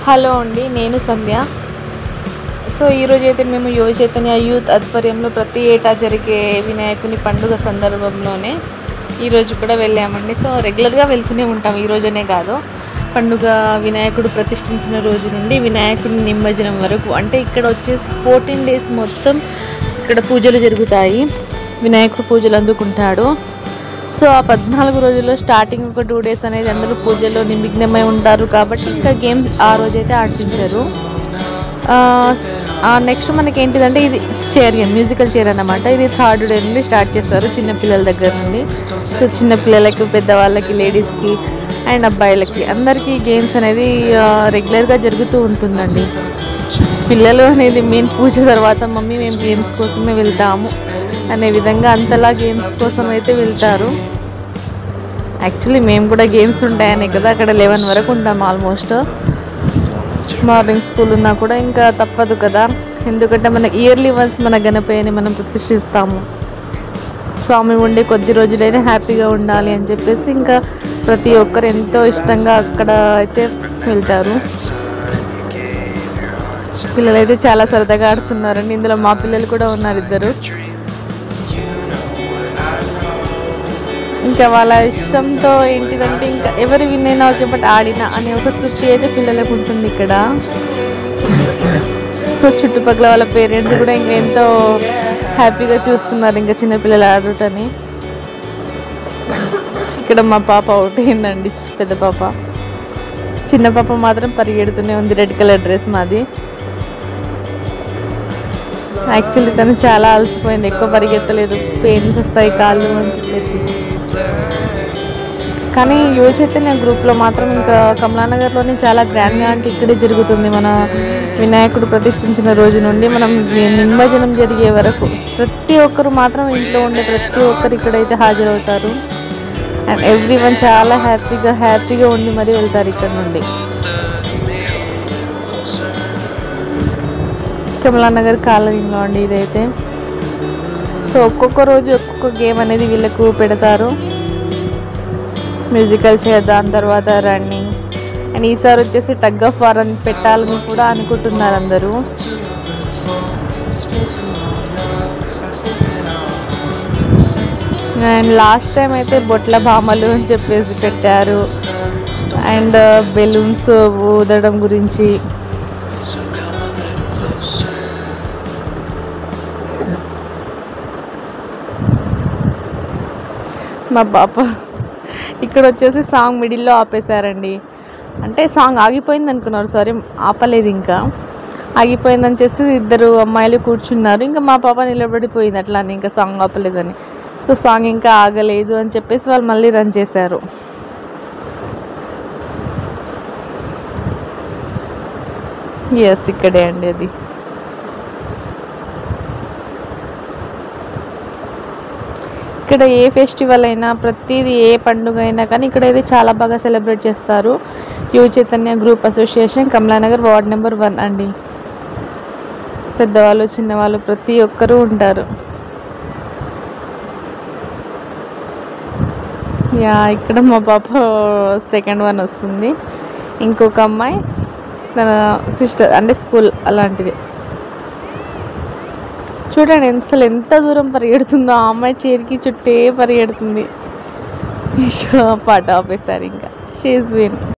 Hello అండి, నేను సంధ్య. So ఈరోజైతే మేము యువ చైతన్య యూత్ ఆధ్వర్యంలో ప్రతి ఏటా జరిగే వినాయకుని పండుగ సందర్భంలోనే ఈరోజు కూడా వెళ్ళామండి. సో రెగ్యులర్గా వెళ్తూనే ఉంటాం, ఈరోజనే కాదు. పండుగ వినాయకుడు ప్రతిష్ఠించిన రోజు నుండి వినాయకుడి నిమజ్జనం వరకు, అంటే ఇక్కడ వచ్చేసి 14 days మొత్తం ఇక్కడ పూజలు జరుగుతాయి. వినాయకుడు పూజలు అందుకుంటాడు. సో ఆ 14 రోజుల్లో స్టార్టింగ్ ఒక 2 days అనేది అందరూ పూజల్లో నిమగ్నమై ఉంటారు కాబట్టి ఇంకా గేమ్స్ ఆ రోజైతే ఆడించారు. నెక్స్ట్ మనకి ఏంటిదంటే ఇది మ్యూజికల్ చైర్ అన్నమాట. ఇది 3rd day నుండి స్టార్ట్ చేస్తారు, చిన్నపిల్లల దగ్గర నుండి. సో చిన్నపిల్లలకి, పెద్దవాళ్ళకి, లేడీస్కి అండ్ అబ్బాయిలకి అందరికీ గేమ్స్ అనేది రెగ్యులర్గా జరుగుతూ ఉంటుందండి. పిల్లలు అనేది మెయిన్ పూజ తర్వాత మమ్మీ మేము గేమ్స్ కోసమే వెళ్తాము అనే విధంగా అంతలా గేమ్స్ కోసం అయితే వెళ్తారు. యాక్చువల్లీ మేము కూడా గేమ్స్ ఉంటాయనే కదా అక్కడ 11 వరకు ఉంటాము. ఆల్మోస్ట్ మార్నింగ్ స్కూల్ ఉన్నా కూడా ఇంకా తప్పదు కదా, ఎందుకంటే మన ఇయర్లీ వన్స్ మన గణపయ్యని మనం ప్రతిష్ఠిస్తాము. స్వామి ఉండే కొద్ది రోజులైనా హ్యాపీగా ఉండాలి అని చెప్పేసి ఇంకా ప్రతి ఒక్కరు ఎంతో ఇష్టంగా అక్కడ అయితే వెళ్తారు. పిల్లలైతే చాలా సరదాగా ఆడుతున్నారండి. ఇందులో మా పిల్లలు కూడా ఉన్నారు, 2. ఇంకా వాళ్ళ ఇష్టంతో ఏంటిదంటే ఇంకా ఎవరు విన్ అయినా ఓకే, బట్ ఆడినా అనే ఒక తృప్తి అయితే పిల్లలకు ఉంటుంది ఇక్కడ. సో చుట్టుపక్కల వాళ్ళ పేరెంట్స్ కూడా ఇంకా ఎంతో హ్యాపీగా చూస్తున్నారు ఇంకా చిన్నపిల్లలు ఆడుటని. ఇక్కడ మా పాప అవుట్ అయిందండి, పెద్ద పాప. చిన్న పాప మాత్రం పరిగెడుతూనే ఉంది. రెడ్ కలర్ డ్రెస్ మాది. యాక్చువల్లీ తను చాలా అలసిపోయింది, ఎక్కువ పరిగెత్తలేదు, పెయిన్స్ వస్తాయి కాళ్ళు అని చెప్పేసి. కానీ యువ చైతన్య గ్రూప్లో మాత్రం ఇంకా కమలానగర్లోనే చాలా గ్రాండ్గా, అంటే ఇక్కడే జరుగుతుంది. మన వినాయకుడు ప్రతిష్ఠించిన రోజు నుండి మనం నిమజ్జనం జరిగే వరకు ప్రతి ఒక్కరు మాత్రం ఇంట్లో ఉండే ప్రతి ఒక్కరు ఇక్కడైతే హాజరవుతారు. అండ్ ఎవ్రీవన్ చాలా హ్యాపీగా ఉండి మరీ వెళ్తారు ఇక్కడ నుండి. కమలానగర్ కాలనీలో అండి ఇదైతే. సో ఒక్కొక్క రోజు ఒక్కొక్క గేమ్ అనేది వీళ్ళకు పెడతారు. మ్యూజికల్ చైర్, దాని తర్వాత రన్నింగ్, అండ్ ఈసారి వచ్చేసి టగ్ ఆఫ్ వార్ అని పెట్టాలని కూడా అనుకుంటున్నారు అందరూ. అండ్ లాస్ట్ టైం అయితే బొట్ల భామలు అని చెప్పేసి పెట్టారు. అండ్ బెలూన్స్ ఊదడం గురించి. మా పాప ఇక్కడ వచ్చేసి సాంగ్ మిడిల్లో ఆపేశారండి. అంటే సాంగ్ ఆగిపోయింది అనుకున్నారు, సారీ ఆపలేదు, ఇంకా ఆగిపోయిందని చేసి 2 అమ్మాయిలు కూర్చున్నారు. ఇంకా మా పాప నిలబడిపోయింది అట్లానే, ఇంకా సాంగ్ ఆపలేదని. సో సాంగ్ ఇంకా ఆగలేదు అని చెప్పేసి వాళ్ళు మళ్ళీ రన్ చేశారు. ఎస్, ఇక్కడే అండి అది. ఇక్కడ ఏ ఫెస్టివల్ అయినా, ప్రతిదీ ఏ పండుగ అయినా కానీ ఇక్కడైతే చాలా బాగా సెలబ్రేట్ చేస్తారు. యువ Chaitanya group association, Kamalanagar, ward number 1 అండి. పెద్దవాళ్ళు, చిన్నవాళ్ళు ప్రతి ఒక్కరూ ఉంటారు. ఇక్కడ మా పాప సెకండ్ వన్ వస్తుంది. ఇంకొక అమ్మాయి తన సిస్టర్, అంటే స్కూల్ అలాంటిది. చూడండి అసలు ఎంత దూరం పరిగెడుతుందో, ఆ అమ్మాయి చైర్కి చుట్టే పరిగెడుతుంది. పాట ఆపేశారు ఇంకా. She is win.